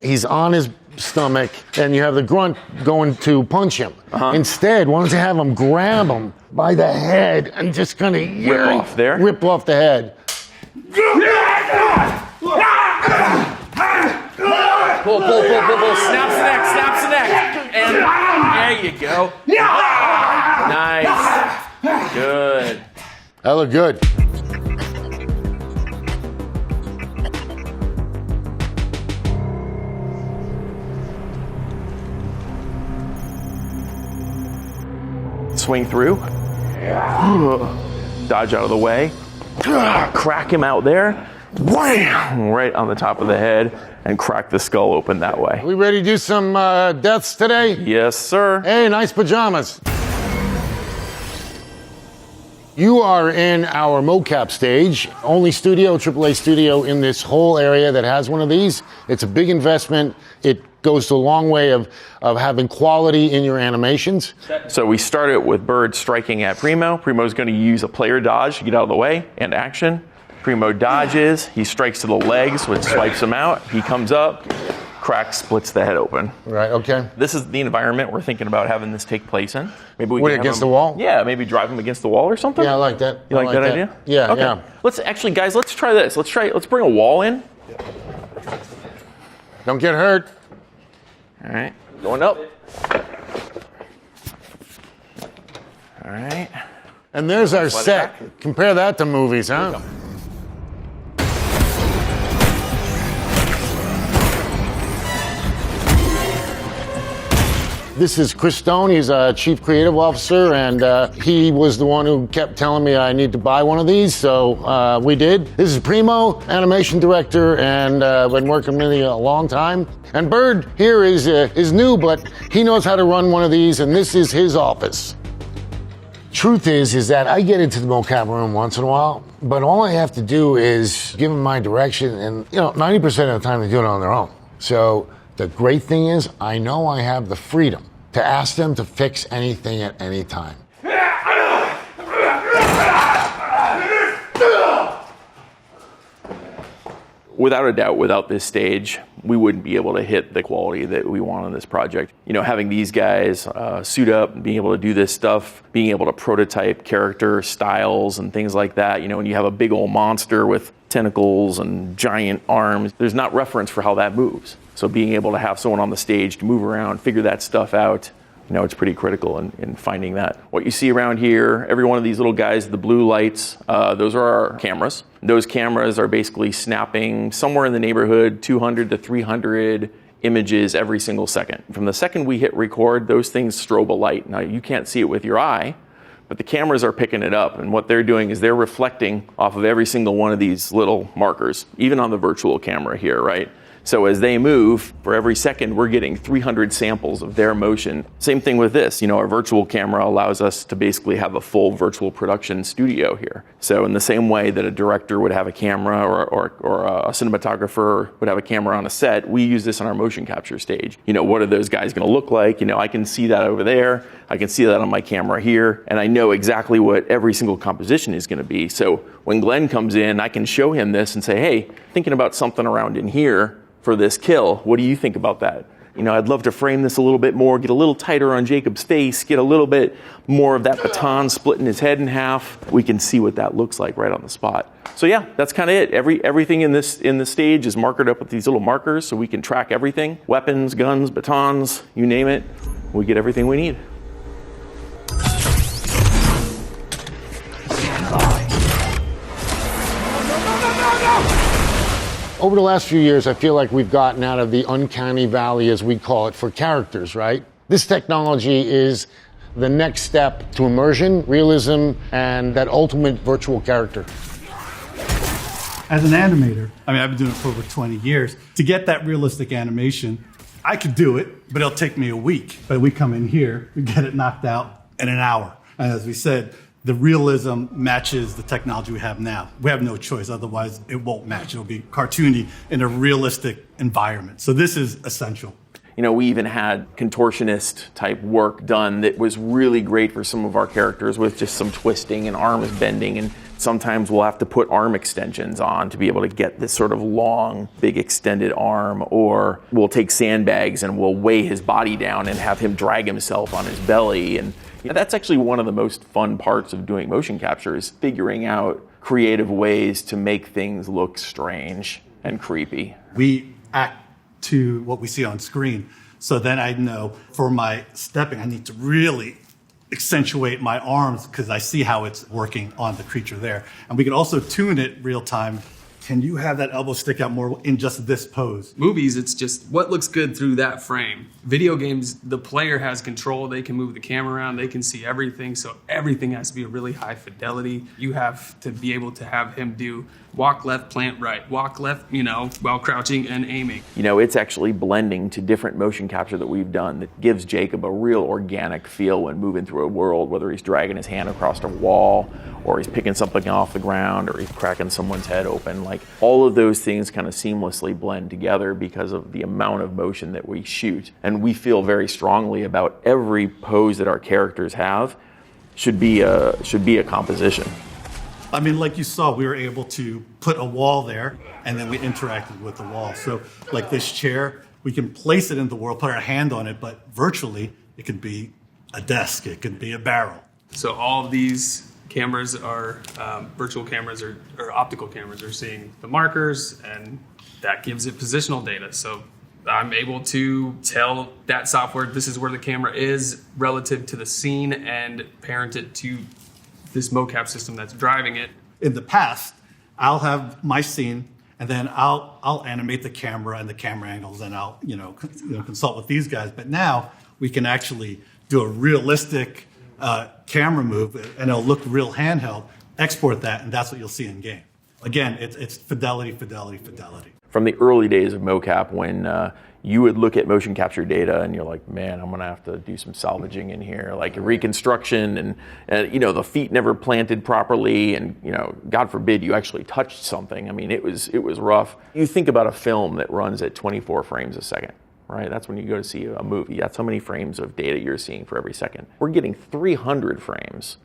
He's on his stomach, and you have the grunt going to punch him. Instead, why don't you have him grab him by the head and just kind of rip off the head. Pull. Snaps the neck. And there you go. Nice. Good. That looked good. Swing through. Dodge out of the way. Crack him out there. Wham! Right on the top of the head and crack the skull open that way. We ready to do some deaths today? Yes, sir. Hey, nice pajamas. You are in our mocap stage. Only studio, AAA studio in this whole area that has one of these. It's a big investment. It goes to a long way of having quality in your animations. So we started with Bird striking at Primo. Primo's going to use a player dodge to get out of the way and action. Primo dodges. He strikes to the legs, which swipes him out. He comes up, cracks, splits the head open. Right, okay. This is the environment we're thinking about having this take place in. Maybe we can against the wall? Yeah, maybe drive him against the wall or something. Yeah, I like that. You like that idea? Yeah, okay. yeah. Let's actually, guys, let's try this. Let's bring a wall in. Don't get hurt. All right, going up. All right. And there's our set. Compare that to movies, huh? This is Chris Stone. He's a chief creative officer, and he was the one who kept telling me I need to buy one of these, so we did. This is Primo, animation director, and been working with me a long time. And Bird here is new, but he knows how to run one of these, and this is his office. Truth is that I get into the mocap room once in a while, but all I have to do is give them my direction, and 90% of the time they do it on their own. So the great thing is I know I have the freedom to ask them to fix anything at any time. Without a doubt, without this stage, we wouldn't be able to hit the quality that we want on this project. Having these guys suit up and being able to do this stuff, being able to prototype character styles and things like that. When you have a big old monster with tentacles and giant arms, there's not reference for how that moves. So being able to have someone on the stage to move around, figure that stuff out, it's pretty critical in finding that. What you see around here, every one of these little guys, the blue lights, those are our cameras. Those cameras are basically snapping somewhere in the neighborhood 200 to 300 images every single second. From the second we hit record, those things strobe a light. Now, you can't see it with your eye, but the cameras are picking it up, and what they're doing is they're reflecting off of every single one of these little markers, even on the virtual camera here, right? So as they move, for every second, we're getting 300 samples of their motion. Same thing with this. Our virtual camera allows us to basically have a full virtual production studio here. So in the same way that a director would have a camera or a cinematographer would have a camera on a set, we use this on our motion capture stage. What are those guys going to look like? I can see that over there. I can see that on my camera here. And I know exactly what every single composition is going to be. So when Glenn comes in, I can show him this and say, hey, thinking about something around in here for this kill. What do you think about that? I'd love to frame this a little bit more, get a little tighter on Jacob's face, get a little bit more of that baton splitting his head in half. We can see what that looks like right on the spot. So yeah, that's kind of it. Everything in this stage is markered up with these little markers so we can track everything. Weapons, guns, batons, you name it. We get everything we need. Over the last few years, I feel like we've gotten out of the uncanny valley, as we call it, for characters, right? This technology is the next step to immersion, realism, and that ultimate virtual character. As an animator, I've been doing it for over 20 years. To get that realistic animation, I could do it, but it'll take me a week. But we come in here, we get it knocked out in an hour. And as we said, the realism matches the technology we have now. We have no choice, otherwise it won't match. It'll be cartoony in a realistic environment. So this is essential. We even had contortionist type work done that was really great for some of our characters with just some twisting and arms bending and Sometimes we'll have to put arm extensions on to be able to get this sort of long, big extended arm, or we'll take sandbags and we'll weigh his body down and have him drag himself on his belly. And that's actually one of the most fun parts of doing motion capture, is figuring out creative ways to make things look strange and creepy. We act to what we see on screen. So then I know for my stepping, I need to really accentuate my arms because I see how it's working on the creature there. And we can also tune it real time. Can you have that elbow stick out more in just this pose? Movies, it's just what looks good through that frame. Video games, the player has control. They can move the camera around. They can see everything. So everything has to be a really high fidelity. You have to be able to have him do walk left, plant right, walk left, while crouching and aiming. It's actually blending to different motion capture that we've done that gives Jacob a real organic feel when moving through a world, whether he's dragging his hand across a wall, or he's picking something off the ground, or he's cracking someone's head open. Like, all of those things kind of seamlessly blend together because of the amount of motion that we shoot. And we feel very strongly about every pose that our characters have should be a composition. I mean, like you saw, we were able to put a wall there, and then we interacted with the wall. So like this chair, we can place it in the world, put our hand on it, but virtually it could be a desk, it could be a barrel. So all of these cameras are virtual cameras or optical cameras are seeing the markers, and that gives it positional data. So I'm able to tell that software this is where the camera is relative to the scene and parent it to this mocap system that's driving it. In the past, I'll have my scene, and then I'll animate the camera and the camera angles, and I'll consult with these guys. But now we can actually do a realistic camera move, and it'll look real handheld. Export that, and that's what you'll see in game. Again, it's fidelity, fidelity, fidelity. From the early days of mocap, when you would look at motion capture data and you're like, man, I'm gonna have to do some salvaging in here, like a reconstruction, and the feet never planted properly, and God forbid you actually touched something. I mean, it was rough. You think about a film that runs at 24 frames a second, right? That's when you go to see a movie. That's how many frames of data you're seeing for every second. We're getting 300 frames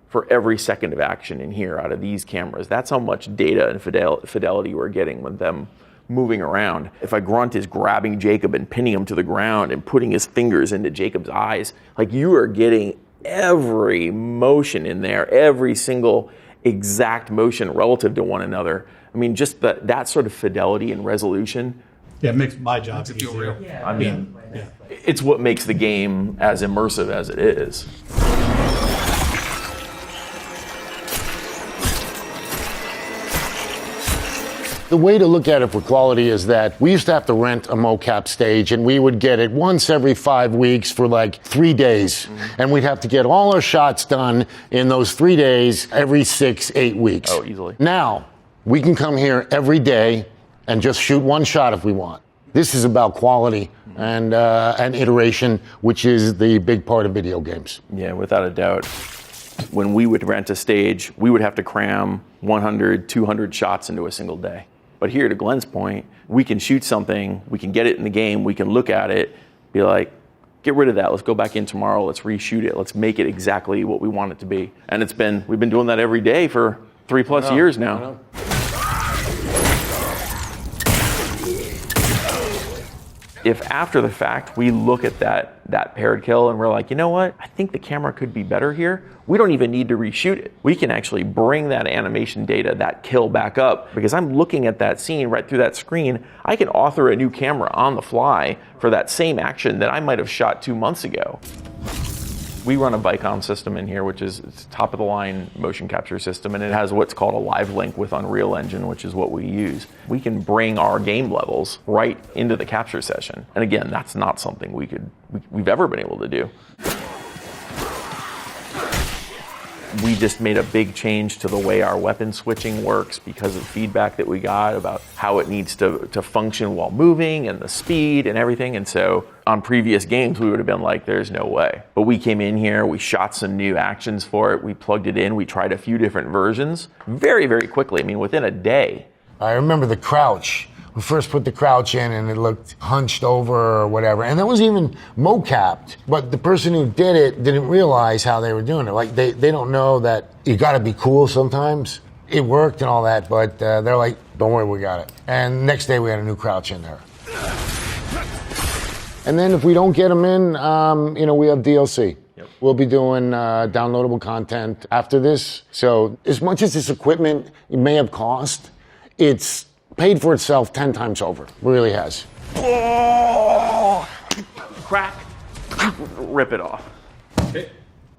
for every second of action in here out of these cameras. That's how much data and fidelity we're getting with them moving around. If a grunt is grabbing Jacob and pinning him to the ground and putting his fingers into Jacob's eyes, like, you are getting every motion in there, every single exact motion relative to one another. I mean, just that sort of fidelity and resolution. Yeah, it makes my job Makes it feel easier. real. I mean, it's what makes the game as immersive as it is. The way to look at it for quality is that we used to have to rent a mocap stage, and we would get it once every 5 weeks for like 3 days. And we'd have to get all our shots done in those 3 days every 6-8 weeks. Oh, easily. Now, we can come here every day and just shoot one shot if we want. This is about quality and iteration, which is the big part of video games. Yeah, without a doubt. When we would rent a stage, we would have to cram 100, 200 shots into a single day. But here, to Glen's point, we can shoot something, we can get it in the game, we can look at it, be like, get rid of that, let's go back in tomorrow, let's reshoot it, let's make it exactly what we want it to be. And we've been doing that every day for 3+ years now. If after the fact we look at that paired kill and we're like, you know what, I think the camera could be better here, we don't even need to reshoot it. We can actually bring that animation data, that kill, back up, because I'm looking at that scene right through that screen. I can author a new camera on the fly for that same action that I might have shot 2 months ago. We run a Vicon system in here, which is top of the line motion capture system, and it has what's called a live link with Unreal Engine, which is what we use. We can bring our game levels right into the capture session. And again, that's not something we've ever been able to do. We just made a big change to the way our weapon switching works because of feedback that we got about how it needs to function while moving and the speed and everything. And so on previous games, we would have been like, there's no way. But we came in here, we shot some new actions for it, we plugged it in, we tried a few different versions very, very quickly. I mean, within a day. I remember the crouch. We first put the crouch in and it looked hunched over or whatever. And that was even mocapped. But the person who did it didn't realize how they were doing it. Like, they don't know that you gotta be cool sometimes. it worked and all that, but they're like, don't worry, we got it. And next day we had a new crouch in there. And then if we don't get them in, we have DLC. Yep. We'll be doing downloadable content after this. So as much as this equipment may have cost, it's paid for itself 10 times over. It really has. Oh, crack. Rip it off. Okay.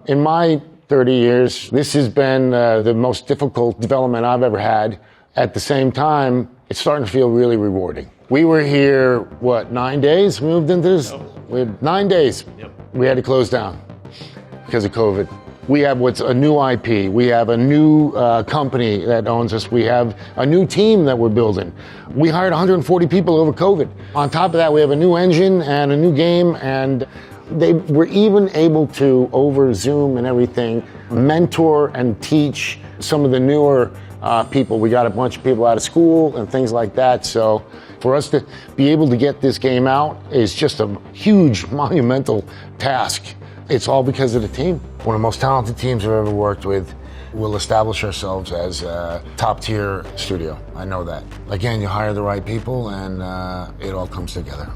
In my 30 years, this has been the most difficult development I've ever had. At the same time, it's starting to feel really rewarding. We were here, 9 days? We moved into this? We had 9 days. Yep. We had to close down because of COVID. We have what's a new IP. We have a new company that owns us. We have a new team that we're building. We hired 140 people over COVID. On top of that, we have a new engine and a new game, and they were even able to, over Zoom and everything, mentor and teach some of the newer people. We got a bunch of people out of school and things like that. So for us to be able to get this game out is just a huge, monumental task. It's all because of the team. One of the most talented teams I've ever worked with. We'll establish ourselves as a top-tier studio. I know that. Again, you hire the right people and it all comes together.